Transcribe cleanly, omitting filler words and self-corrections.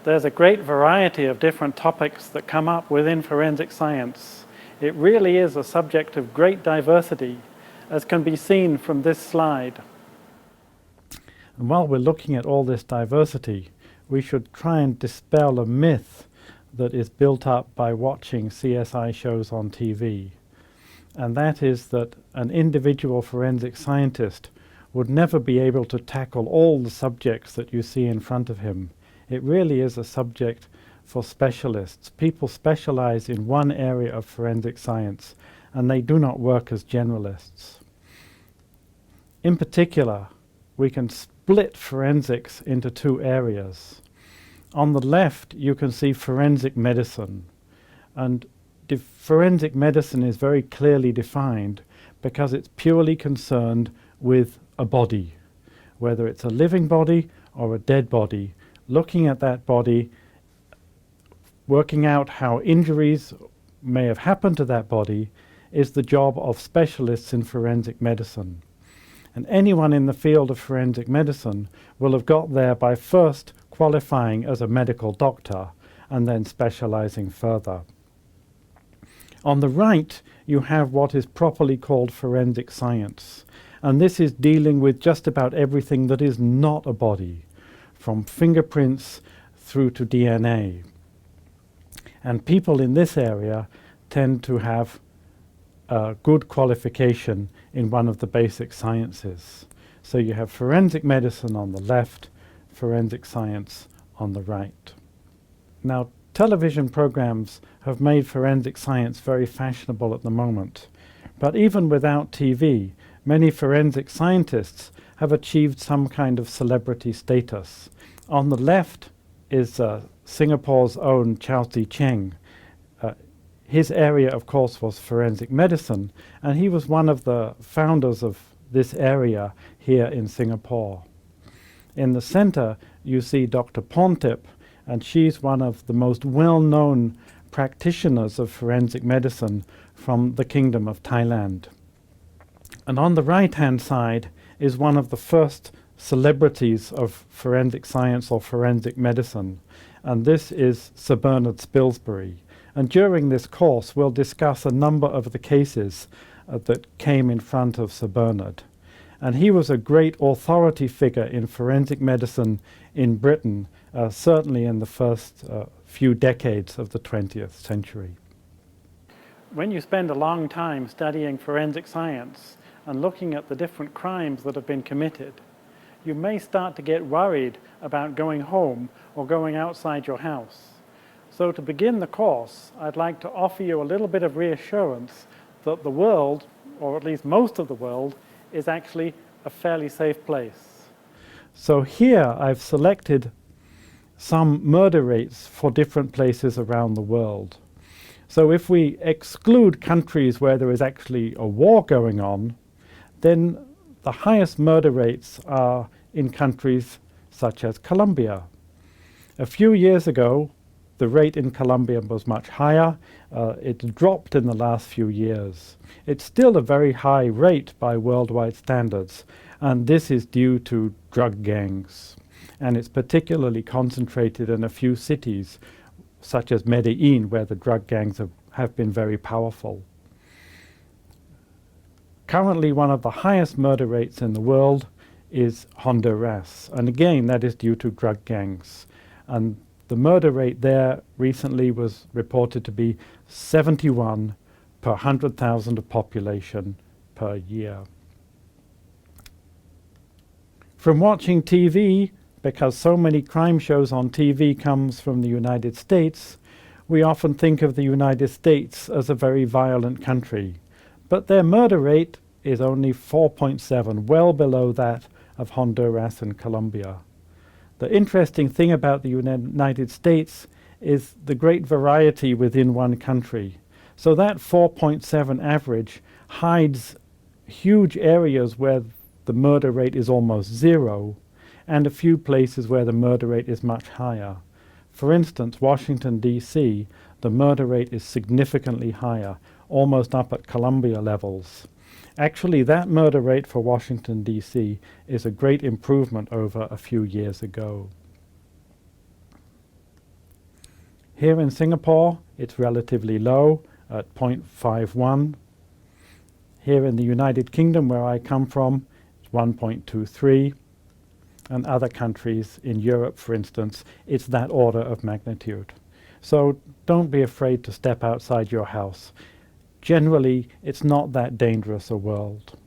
There's a great variety of different topics that come up within forensic science. It really is a subject of great diversity, as can be seen from this slide. And while we're looking at all this diversity, we should try and dispel a myth that is built up by watching CSI shows on TV. And that is that an individual forensic scientist would never be able to tackle all the subjects that you see in front of him. It really is a subject for specialists. People specialize in one area of forensic science, and they do not work as generalists. In particular, we can split forensics into two areas. On the left, you can see forensic medicine, and forensic medicine is very clearly defined because it's purely concerned with a body, whether it's a living body or a dead body. Looking at that body, working out how injuries may have happened to that body is the job of specialists in forensic medicine. And anyone in the field of forensic medicine will have got there by first qualifying as a medical doctor and then specializing further. On the right, you have what is properly called forensic science, and this is dealing with just about everything that is not a body, from fingerprints through to DNA. And people in this area tend to have a good qualification in one of the basic sciences. So you have forensic medicine on the left, forensic science on the right. Now, television programs have made forensic science very fashionable at the moment. But even without TV, many forensic scientists have achieved some kind of celebrity status. On the left is Singapore's own Chao Cheng. His area, of course, was forensic medicine, and he was one of the founders of this area here in Singapore. In the center, you see Dr. Pontip, and she's one of the most well-known practitioners of forensic medicine from the Kingdom of Thailand. And on the right-hand side is one of the first celebrities of forensic science or forensic medicine, and this is Sir Bernard Spilsbury. And during this course, we'll discuss a number of the cases that came in front of Sir Bernard. And he was a great authority figure in forensic medicine in Britain, certainly in the first few decades of the 20th century. When you spend a long time studying forensic science and looking at the different crimes that have been committed, you may start to get worried about going home or going outside your house. So to begin the course, I'd like to offer you a little bit of reassurance that the world, or at least most of the world, is actually a fairly safe place. So here I've selected some murder rates for different places around the world. So if we exclude countries where there is actually a war going on, then the highest murder rates are in countries such as Colombia. A few years ago, the rate in Colombia was much higher. It dropped in the last few years. It's still a very high rate by worldwide standards, and this is due to drug gangs. And it's particularly concentrated in a few cities, such as Medellin, where the drug gangs have been very powerful. Currently, one of the highest murder rates in the world is Honduras, and again, that is due to drug gangs. And the murder rate there recently was reported to be 71 per 100,000 of population per year. From watching TV, because so many crime shows on TV comes from the United States, we often think of the United States as a very violent country. But their murder rate is only 4.7, well below that of Honduras and Colombia. The interesting thing about the United States is the great variety within one country. So that 4.7 average hides huge areas where the murder rate is almost zero, and a few places where the murder rate is much higher. For instance, Washington, D.C., the murder rate is significantly higher, almost up at Columbia levels. Actually, that murder rate for Washington, D.C. is a great improvement over a few years ago. Here in Singapore, it's relatively low at 0.51. Here in the United Kingdom, where I come from, it's 1.23. And other countries in Europe, for instance, it's that order of magnitude. So don't be afraid to step outside your house. Generally, it's not that dangerous a world.